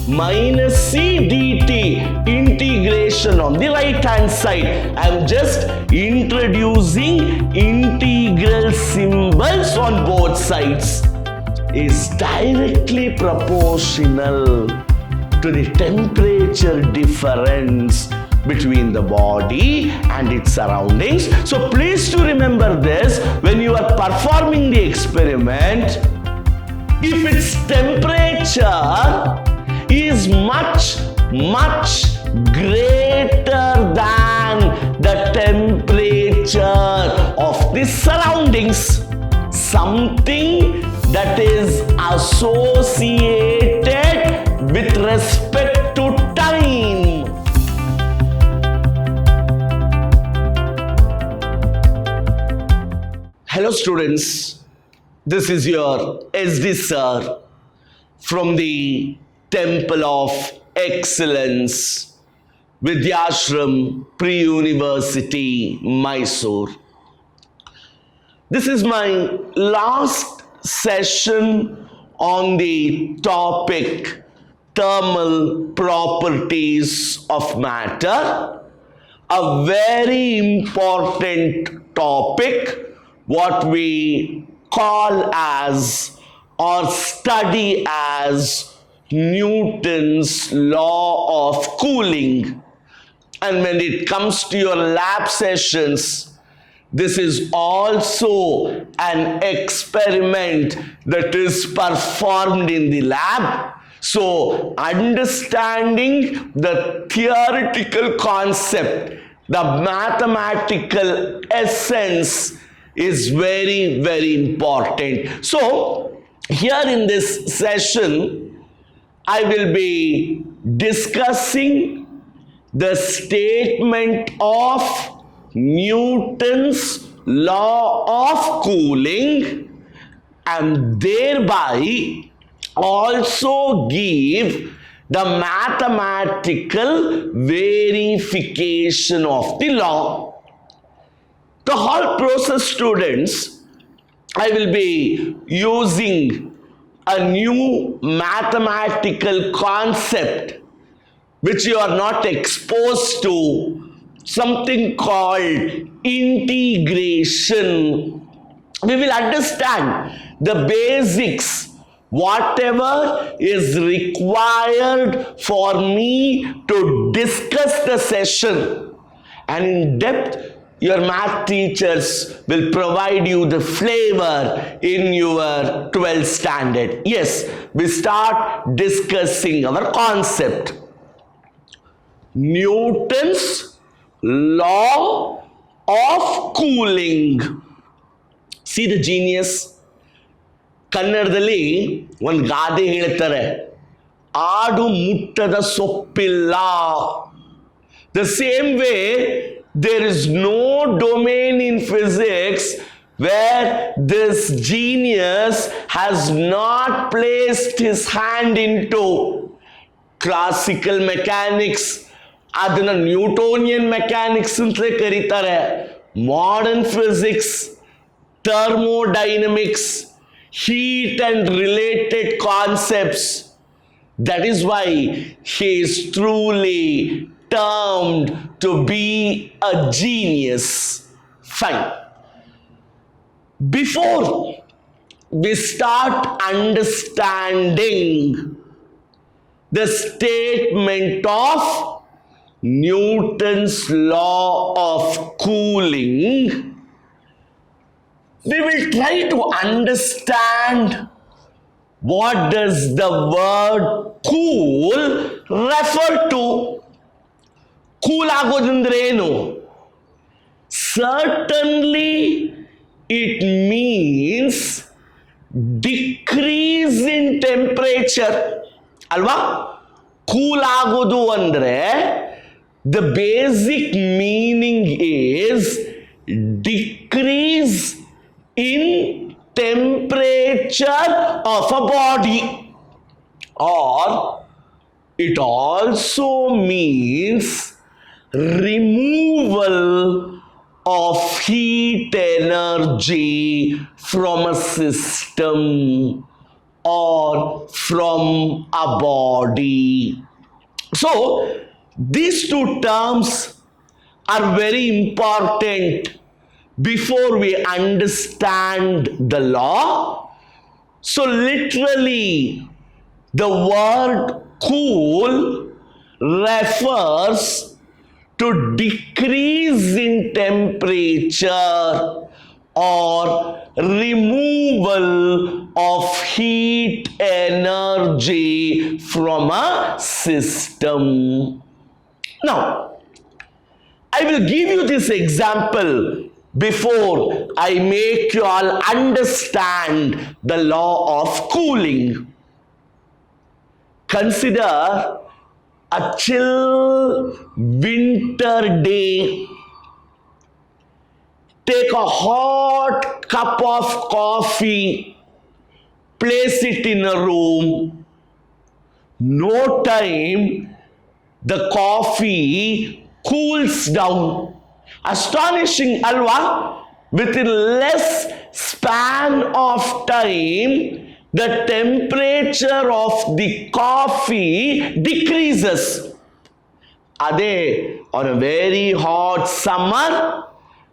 minus c dt integration on the right hand side. I am just introducing integral symbols on both sides is directly proportional to the temperature difference between the body and its surroundings. So please to remember this when you are performing the experiment. If its temperature is much greater than the temperature of the surroundings, something that is associated with respect to time. Hello students, this is your SD sir from the Temple of Excellence, Vidyashram Pre-University, Mysore. This is my last session on the topic thermal properties of matter, a very important topic, what we call as or study as Newton's law of cooling. And when it comes to your lab sessions, this is also an experiment that is performed in the lab. So understanding the theoretical concept, the mathematical essence is very important. So here in this session, I will be discussing the statement of Newton's law of cooling and thereby also give the mathematical verification of the law. The whole process, students, I will be using a new mathematical concept which you are not exposed to, something called integration. We will understand the basics, whatever is required for me to discuss the session, and in depth your math teachers will provide you the flavor in your 12th standard. Yes, we start discussing our concept. Newton's law of cooling. See the genius? ಕನ್ನಡದಲ್ಲಿ ಒಂದು ಗಾದೆ ಹೇಳ್ತಾರೆ, ಆಡು ಮುಟ್ಟದ ಸೊಪ್ಪಿಲ್ಲ. The same way, there is no domain in physics where this genius has not placed his hand into. Classical mechanics, ಅದನ್ನ Newtonian mechanics ಅಂತ ಕರೀತಾರೆ. Modern physics, thermodynamics, heat and related concepts. That is why he is truly termed to be a genius. Fine. Before we start understanding the statement of Newton's law of cooling, we will try to understand what does the word cool refer to. Cool ಆಗೋದಂದ್ರೆ ಏನು? Certainly it means decrease in temperature. ಅಲ್ವಾ? Cool ಆಗೋದು ಅಂದ್ರೆ the basic meaning is decrease in temperature of a body, or it also means removal of heat energy from a system. or from a body. So, these two terms are very important before we understand the law. So, literally, the word cool refers to decrease in temperature or removal of heat energy from a system. Now, I will give you this example before I make you all understand the law of cooling. Consider a chill winter day. Take a hot cup of coffee, place it in a room. No time, the coffee cools down. Astonishing, alwa? Within less span of time, the temperature of the coffee decreases. Ade, on a very hot summer,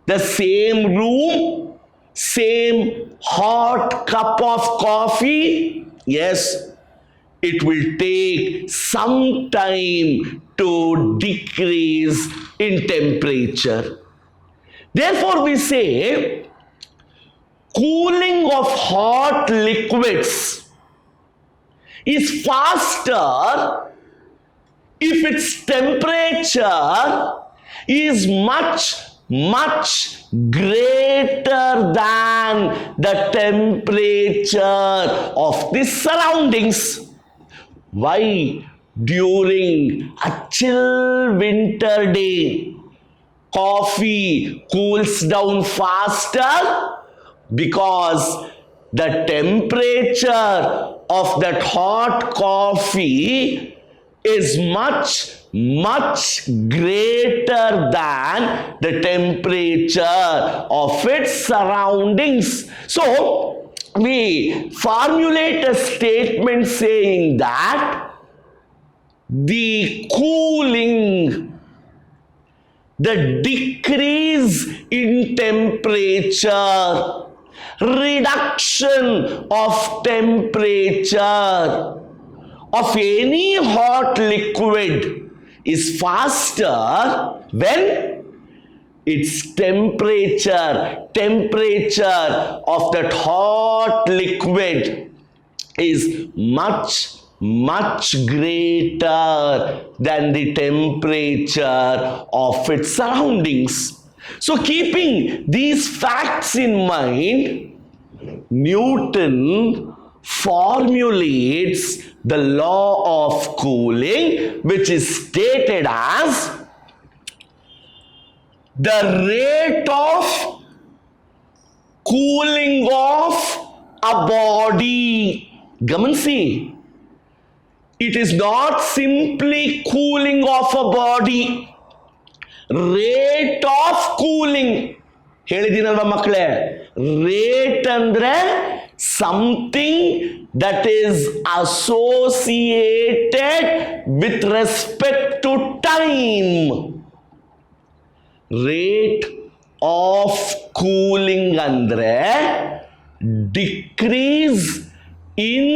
the same room, same hot cup of coffee, yes, it will take some time to decrease in temperature. Therefore, we say cooling of hot liquids is faster if its temperature is much greater than the temperature of the surroundings. Why? During a chill winter day, coffee cools down faster because the temperature of that hot coffee is much greater than the temperature of its surroundings. So, we formulate a statement saying that the cooling, the decrease in temperature, reduction of temperature of any hot liquid is faster when its temperature of that hot liquid is much greater than the temperature of its surroundings. So, keeping these facts in mind, Newton formulates the law of cooling, which is stated as the rate of cooling of a body. Gamansi, it is not simply cooling of a body. Rate of cooling. ಹೇಳಿದೀನಲ್ವ ಮಕ್ಕಳೇ, rate ಅಂದ್ರೆ something that is associated with respect to time. Rate of cooling andre decrease in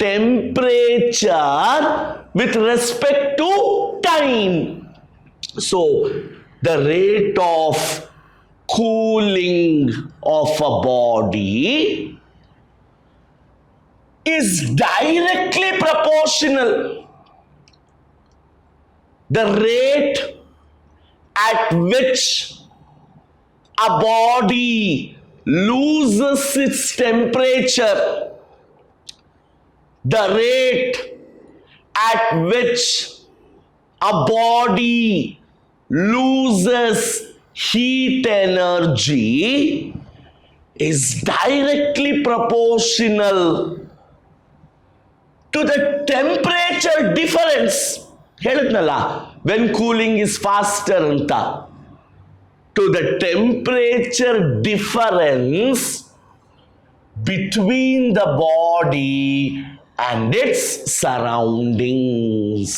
temperature with respect to time. So the rate of cooling of a body is directly proportional. The rate at which a body loses its temperature, the rate at which a body loses heat energy is directly proportional to the temperature difference. ಹೇಳಿದ್ನಲ್ಲ, when cooling is faster ಅಂತ, to the temperature difference between the body and its surroundings.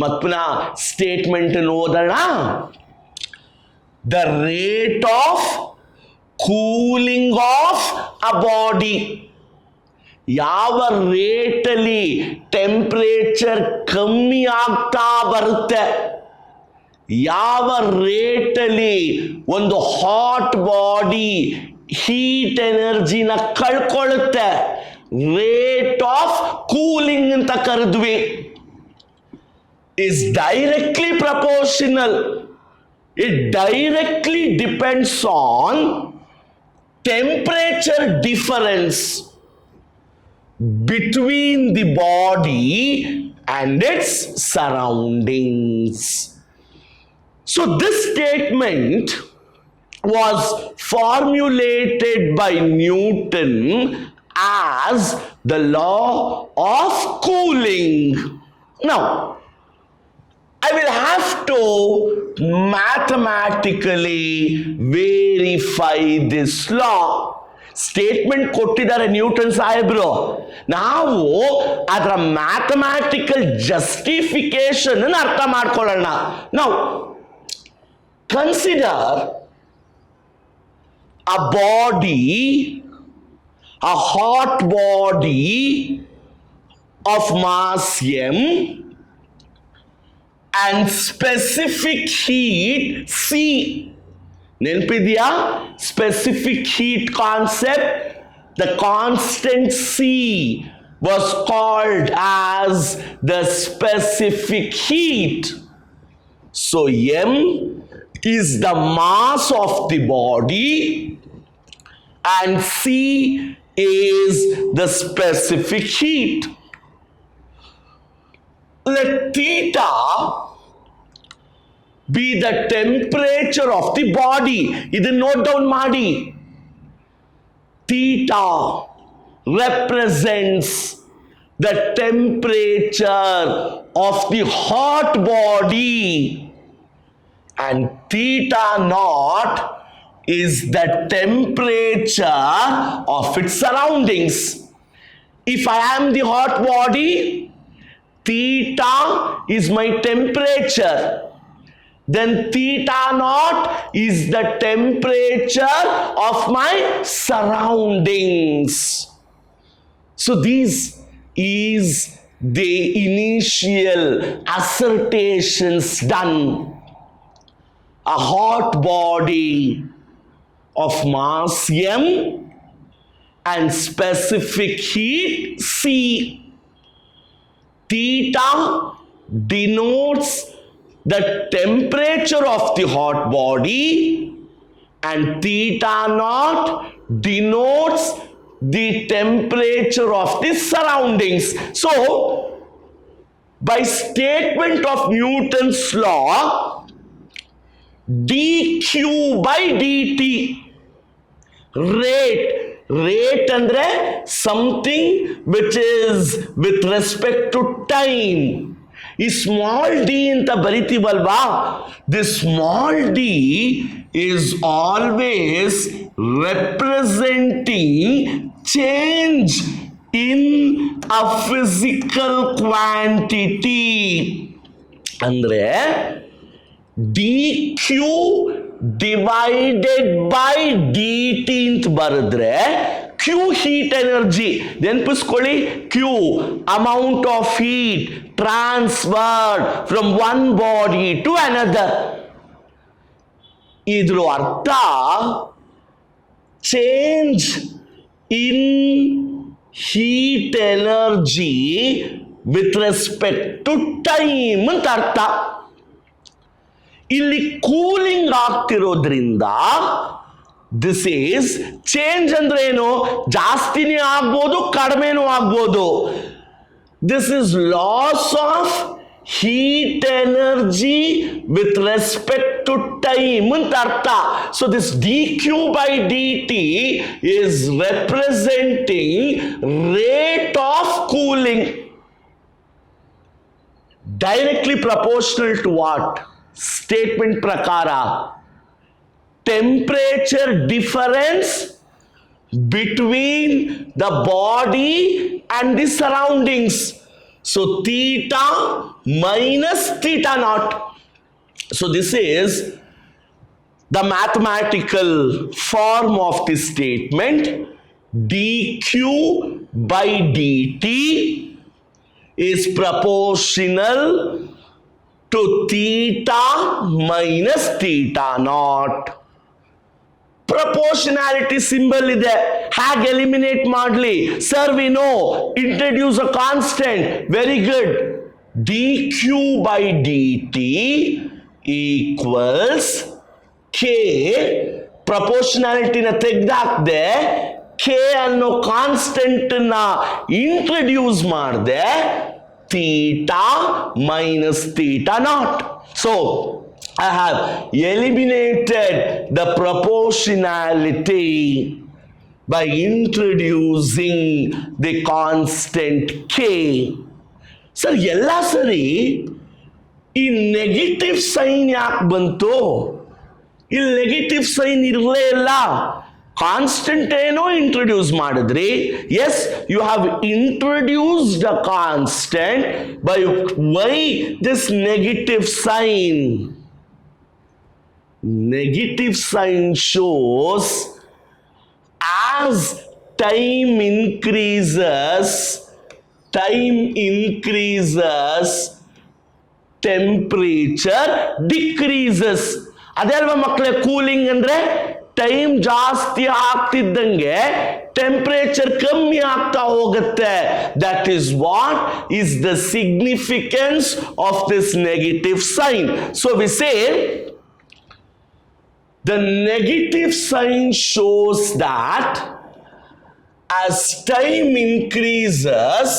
ಮತ್ ಪುನಃ statement ಓದೋಣ. The rate of cooling of a body. ಯಾವ ರೇಟಲ್ಲಿ temperature ಕಮ್ಮಿ ಆಗ್ತಾ ಬರುತ್ತೆ, ಯಾವ ರೇಟಲ್ಲಿ ಒಂದು ಹಾಟ್ ಬಾಡಿ ಹೀಟ್ ಎನರ್ಜಿನ ಕಳ್ಕೊಳ್ಳುತ್ತೆ, ರೇಟ್ ಆಫ್ ಕೂಲಿಂಗ್ ಅಂತ ಕರೆದ್ವಿ. is directly proportional. It directly depends on temperature difference between the body and its surroundings. So this statement was formulated by Newton as the law of cooling. Now, I will have to mathematically verify this law. Statement ಕೊಟ್ಟಿದ್ದಾರೆ Newton ಸಾಹೇಬ್ರು, ನಾವು ಅದರ mathematical justification ಅರ್ಥ ಮಾಡ್ಕೊಳ್ಳೋಣ. ನಾವು consider a body, a hot body of mass m and specific heat C. ನೆನಪಿದೆಯಾ specific heat concept? The constant C was called as the specific heat. So m is the mass of the body and C is the specific heat. Let theta be the temperature of the body. ಇದನ್ನು note down ಮಾಡಿ. Theta represents the temperature of the hot body and theta naught is the temperature of its surroundings. If I am the hot body, theta is my temperature, then theta naught is the temperature of my surroundings. So these is the initial assertions done. A hot body of mass m and specific heat C. Theta denotes the temperature of the hot body and theta naught denotes the temperature of the surroundings. So, by statement of Newton's law, dq by dt, rate andre something which is with respect to time. ಈ small D ಅಂತ ಬರಿತೀವಲ್ವಾ, this small D is always representing change in a physical quantity. ಅಂದ್ರೆ dq divided by dt ಅಂತ ಬರೆದ್ರೆ Q heat energy, ನೆನಪಿಸ್ಕೊಳ್ಳಿ, Q amount of heat transferred from one body to another. ಇದ್ರ ಅರ್ಥ change in heat energy with respect to time ಅಂತ ಅರ್ಥ. ಇಲ್ಲಿ cooling ಆಗ್ತಿರೋದ್ರಿಂದ this is change ಅಂದ್ರೆ ಏನು, ಜಾಸ್ತಿನೇ ಆಗ್ಬೋದು ಕಡಿಮೆನೂ ಆಗ್ಬೋದು. This is loss of heat energy with respect to time ಅಂತ ಅರ್ಥ. So this dq by dt is representing rate of cooling, directly proportional to what? Statement prakara temperature difference between the body and the surroundings. So theta minus theta naught. So this is the mathematical form of this statement. dq by dt is proportional to theta minus theta naught. Proportionality symbol ಇದೆ, ಹೇಗೆ eliminate ಮಾಡಲಿ sir? We know, introduce a constant. Very good. dq by dt equals K. ಪ್ರಪೋರ್ಷನಾಲಿಟಿನ ತೆಗೆದಾಕ್ದೆ, K ಅನ್ನೋ constant ನ introduce ಮಾಡಿದೆ, theta minus theta naught. So I have eliminated the proportionality by introducing the constant k. Sir, ಎಲ್ಲ ಸರಿ ಈ negative sign ಯಾಕೆ ಬಂತು? ಇಲ್ಲಿ ನೆಗೆಟಿವ್ ಸೈನ್ ಇರಲೇ ಇಲ್ಲ. ಕಾನ್ಸ್ಟೆಂಟ್ ಏನೋ ಇಂಟ್ರೊಡ್ಯೂಸ್ ಮಾಡಿದ್ರಿ. Yes, you have introduced a constant, by why this negative sign? Negative sign shows as time increases, temperature decreases. ಅದೇ ಅಲ್ವಾ ಮಕ್ಕಳೇ ಕೂಲಿಂಗ್ ಅಂದ್ರೆ? ಟೈಮ್ ಜಾಸ್ತಿ ಆಗ್ತಿದ್ದಂಗೆ ಟೆಂಪರೇಚರ್ ಕಮ್ಮಿ ಆಗ್ತಾ ಹೋಗುತ್ತೆ. That is what is the significance of this negative sign. So we say the negative sign shows that as time increases,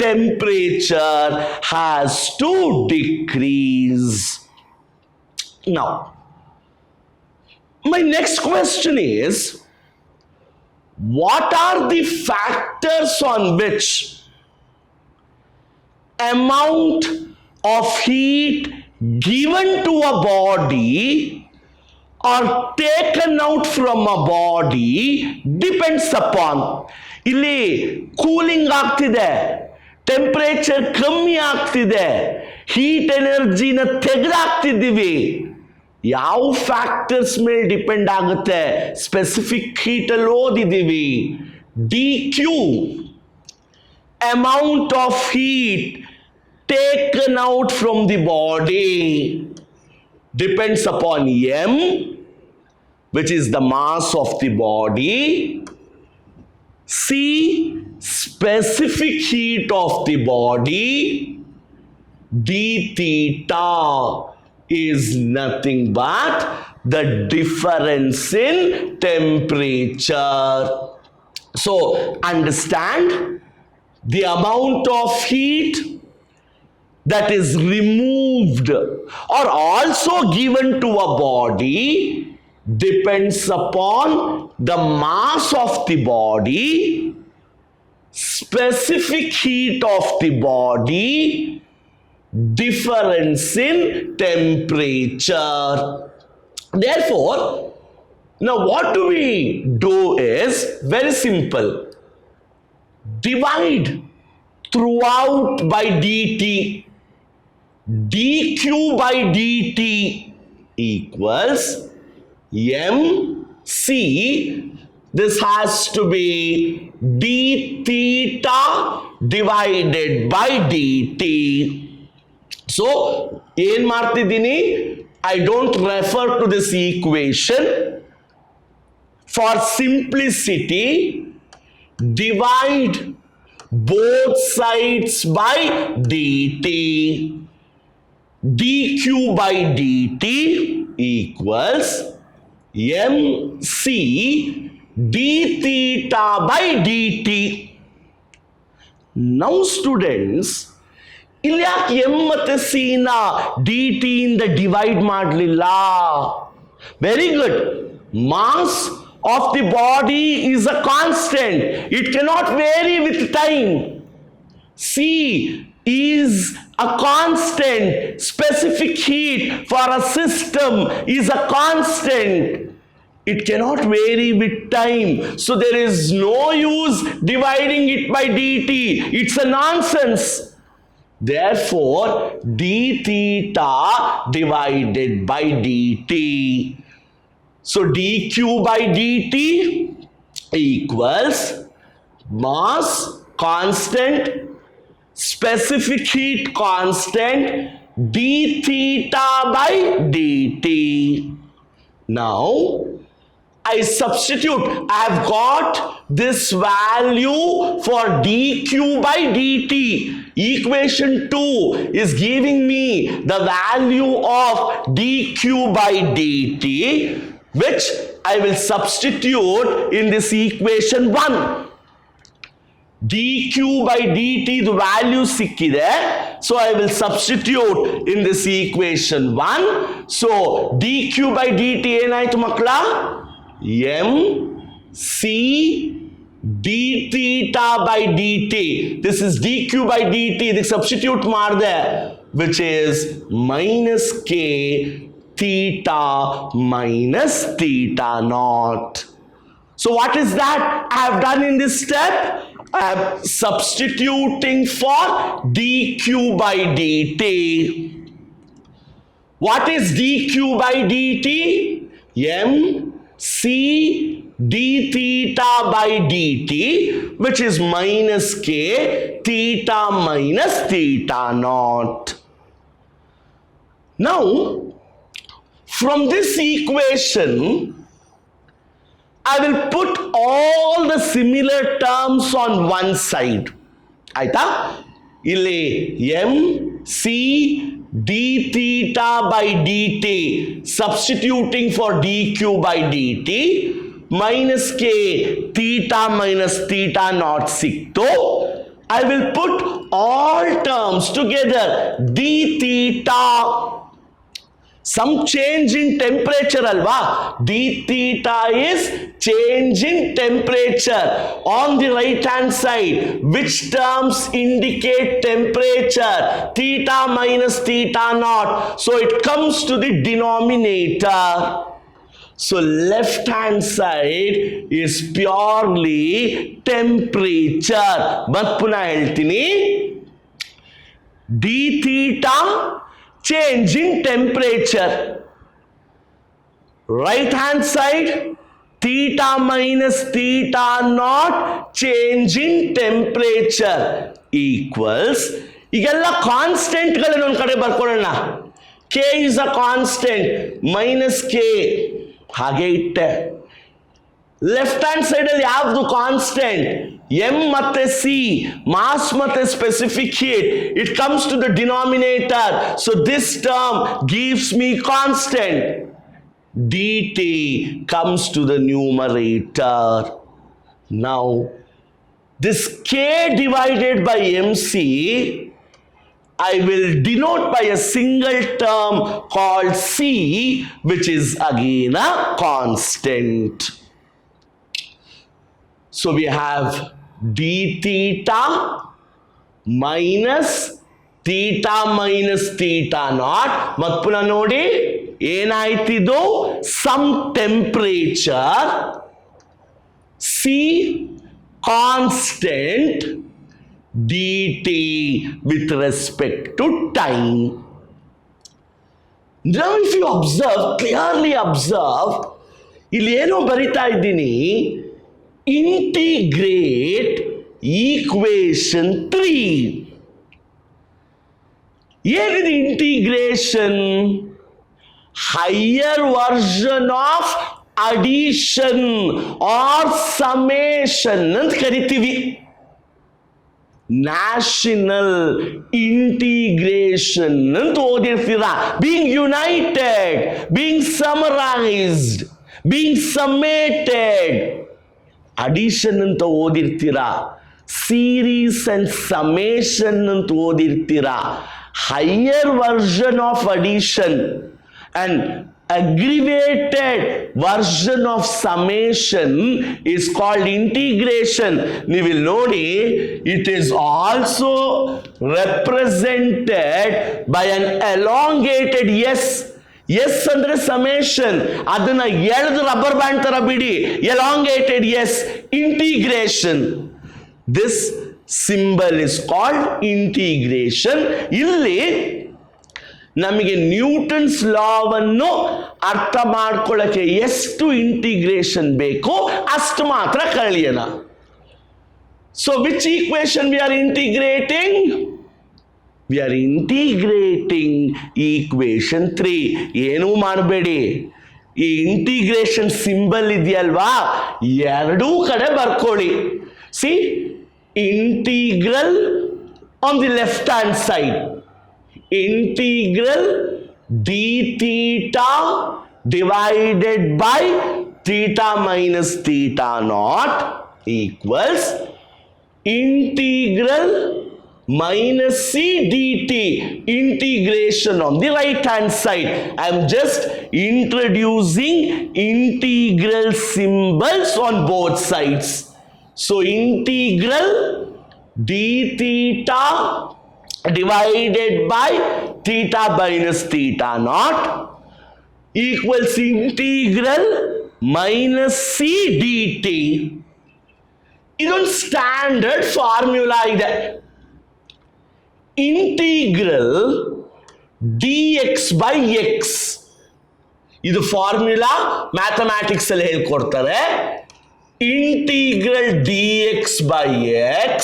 temperature has to decrease. Now, my next question is, what are the factors on which amount of heat given to a body or taken out from a body depends upon? ಇಲ್ಲಿ cooling ಆಗ್ತಿದೆ, temperature ಕಮ್ಮಿ ಆಗ್ತಿದೆ, heat ಎನರ್ಜಿನ ತೆಗೆದಾಕ್ತಿದ್ದೀವಿ. ಯಾವ factors ಮೇಲೆ depend ಆಗುತ್ತೆ? Specific heat ಅಲ್ಲಿ ಓದಿದ್ದೀವಿ. dq, amount of heat taken out from the body, depends upon m, which is the mass of the body. C, specific heat of the body. d theta is nothing but the difference in temperature. So understand, the amount of heat that is removed or also given to a body depends upon the mass of the body, specific heat of the body, difference in temperature. Therefore, now what do we do is very simple. Divide throughout by dt. dq by dt equals mc. This has to be d theta divided by dt. So, ಏನ್ ಮಾಡ್ತಿದ್ದೀನಿ? I don't refer to this equation. For simplicity, divide both sides by dt. dq by dt equals mc d theta by dt. Now students, ಇಲ್ಲಿ ಯಾಕೆ M ಮತ್ತೆ c ನ d t ಇಂದ divide ಮಾಡಲಿಲ್ಲ? Very good. Mass of the body is a constant, it cannot vary with time. C is a constant. Specific heat for a system is a constant. It cannot vary with time. So there is no use dividing it by dt. It's a nonsense. Therefore, d theta divided by dt. So dq by dt equals mass constant, specific heat constant, d theta by dt. Now, I substitute. I have got this value for dq by dt. Equation 2 is giving me the value of dq by dt, which I will substitute in this equation 1. dq by dt the value sikkide, so I will substitute in this equation 1. So dq by dt enaitu makla? mc d theta by dt. This is dq by dt. The substitute marde, which is minus k theta minus theta naught. So what is that I have done in this step? I am substituting for dq by dt. What is dq by dt? mc d theta by dt, which is minus k theta minus theta naught. Now, from this equation, I will put all the similar terms on one side. Aita? Ille mc d theta by dt substituting for dq by dt minus k theta minus theta naught sikto. I will put all terms together. D theta, some change in temperature alva. D theta is change in temperature. On the right hand side, which terms indicate temperature? Theta minus theta naught. So it comes to the denominator. So left hand side is purely temperature. Mat puna heltini. D theta, change in temperature. Right hand side, theta minus theta naught, change in temperature equals. Igella constant ಗಳನ್ನು ಒಂದು ಕಡೆ ಬರ್ಕೊಳ್ಳೋಣ. K is a constant, minus K ಹಾಗೆ ಇಟ್ಟೆ. Left hand side ಅಲ್ಲಿ ಯಾವ್ದು constant? m ಮತ್ತೆ c, mass ಮತ್ತೆ specific heat. It comes to the denominator. So this term gives me constant. dt comes to the numerator. Now, this k divided by mc, I will denote by a single term called c, which is again a constant. So we have d theta minus theta naught. Mat puna nodi enaitidu, some temperature, c constant, dt with respect to time. Now if you observe, clearly observe, ಇಲ್ಲಿ ಏನೋ ಬರಿತಾ ಇದ್ದೀನಿ, integrate equation 3. ಏನಿದೆ integration? Higher version of addition or summation ಅಂತ ಕರಿತೀವಿ. National integration ಅಂತ ಓದಿರ್ತೀರ. Being united, being summarized, being summated. Addition ಅಂತ ಓದಿರ್ತೀರ. ಸೀರೀಸ್ ಅಂಡ್ ಸಮೇಷನ್ ಅಂತ ಓದಿರ್ತೀರ. Higher version of addition and aggregated version of summation is called integration. You will notice it is also represented by an elongated S. S ಅಂದ್ರೆ summation, ಅದನ್ನ ಎಳೆದು rubber band ತರ ಬಿಡಿ, elongated S, integration. This symbol is called integration. ಇಲ್ಲಿ ನಮಗೆ Newton's ಲಾವನ್ನು ಅರ್ಥ ಮಾಡ್ಕೊಳ್ಳಕ್ಕೆ ಎಷ್ಟು integration ಬೇಕೋ ಅಷ್ಟು ಮಾತ್ರ ಕಲಿಯೋಣ. So which equation we are integrating? We are integrating equation 3. ಏನೂ ಮಾಡಬೇಡಿ, ಈ ಇಂಟಿಗ್ರೇಷನ್ ಸಿಂಬಲ್ ಇದೆಯಲ್ವಾ, ಎರಡೂ ಕಡೆ ಬರ್ಕೊಳ್ಳಿ. C, integral on the left hand side, integral d theta divided by theta minus theta naught equals integral minus c dt, integration on the right hand side. I am just introducing integral symbols on both sides. So integral d theta divided by theta minus theta naught equals integral minus c dt. ಇದೊಂದು standard formula ಇದೆ. Integral dx by x, ಇದು formula mathematics ಅಲ್ಲಿ ಹೇಳ್ಕೊಡ್ತಾರೆ. ಇಂಟಿಗ್ರಲ್ dx by x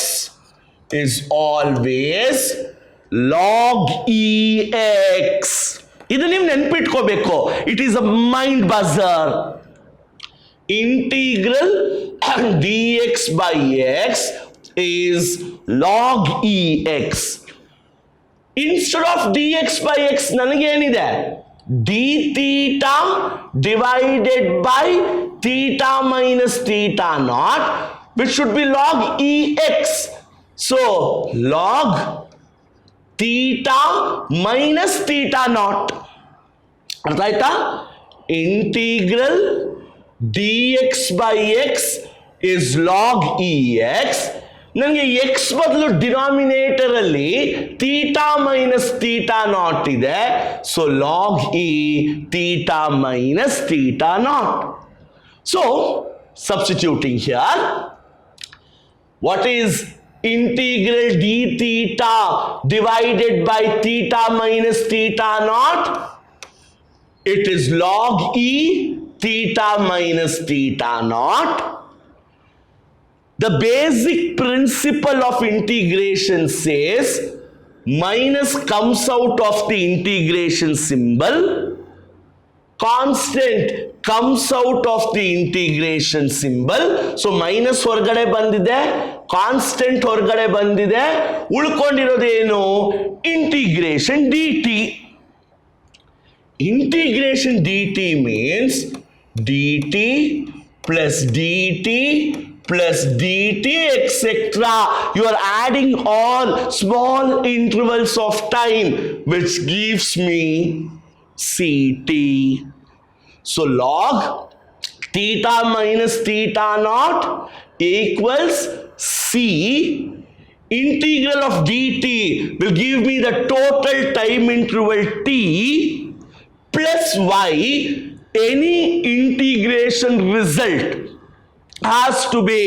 is always log ex. ಇದು ನೀವು ನೆನ್ಪಿಟ್ಕೋಬೇಕು. It is a mind buzzer. Integral dx by x is log ex. Instead of dx by x ನನಗೇನಿದೆ, d theta divided by theta minus theta naught, which should be log ex. So log theta minus theta naught. ಅರ್ಥ ಆಯ್ತಾ? Integral dx by x is log ex. ನನಗೆ x ಬದಲು denominator ಅಲ್ಲಿ theta minus theta not ಇದೆ. So log E theta minus theta not. So substituting here, what is integral d theta divided by theta minus theta naught? It is log e theta minus theta naught. The basic principle of integration says minus comes out of the integration symbol, constant comes out of the integration symbol. So minus ಹೊರಗಡೆ ಬಂದಿದೆ, constant ಹೊರಗಡೆ ಬಂದಿದೆ, ಉಳ್ಕೊಂಡಿರೋದೇನು? Integration dt. Integration dt means dt plus dt plus dt etc. You are adding all small intervals of time, which gives me ct. So log theta minus theta naught equals c. Integral of dt will give me the total time interval t plus y. Any integration result has to be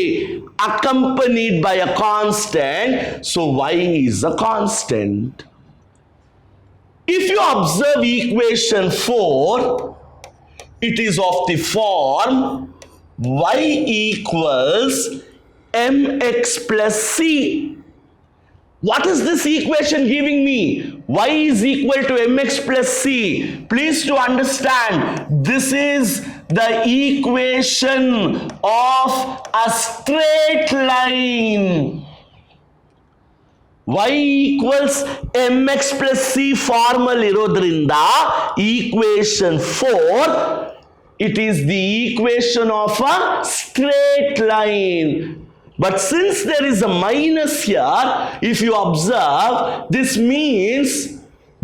accompanied by a constant, so y is a constant. If you observe equation 4, it is of the form y equals mx plus c. What is this equation giving me? Y is equal to mx plus c. Please to understand, this is the equation of a straight line. Y equals mx plus c formal irodrinda equation 4, it is the equation of a straight line. But since there is a minus here, if you observe, this means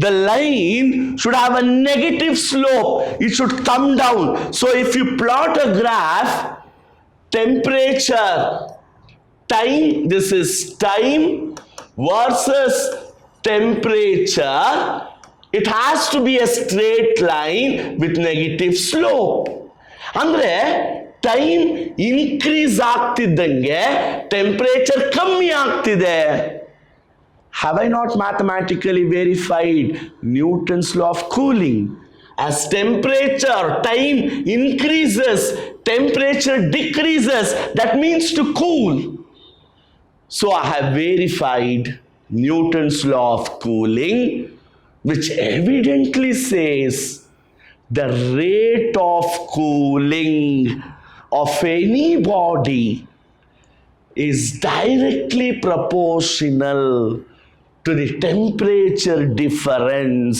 the line should have a negative slope. It should come down. So if you plot a graph, temperature, time, this is time versus temperature, It has to be a straight line with negative slope. ಅಂದ್ರೆ time increase ಆಗ್ತಿದ್ದಂಗೆ temperature ಕಮ್ಮಿ ಆಗ್ತಿದೆ. Have I not mathematically verified Newton's law of cooling? As temperature, time increases, temperature decreases. That means to cool. So I have verified Newton's law of cooling, which evidently says the rate of cooling of any body is directly proportional to the temperature difference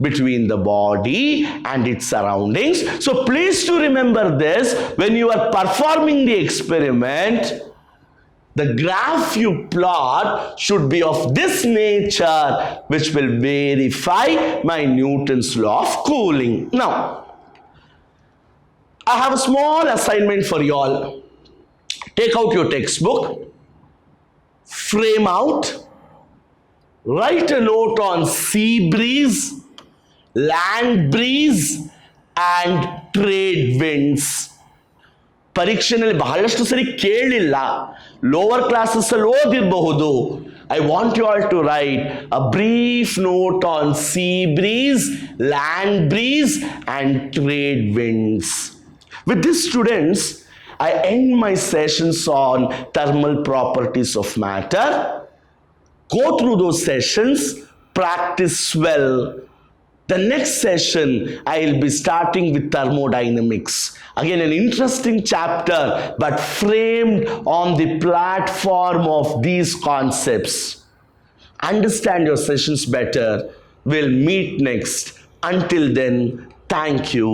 between the body and its surroundings. So please to remember this when you are performing the experiment. The graph you plot should be of this nature, which will verify my Newton's law of cooling. Now, I have a small assignment for you all. Take out your textbook, frame out, write a note on sea breeze, land breeze, and trade winds. ಪರೀಕ್ಷೆನಲ್ಲಿ ಬಹಳಷ್ಟು ಸರಿ ಕೇಳಿಲ್ಲ, lower classes ಅಲ್ಲಿ ಓದಿರಬಹುದು. I want you all to write a brief note on sea breeze, land breeze, and trade winds. With this, students, I end my sessions on thermal properties of matter. Go through those sessions, practice well. The next session, I will be starting with thermodynamics. Again, an interesting chapter, but framed on the platform of these concepts. Understand your sessions better. We'll meet next. Until then, thank you.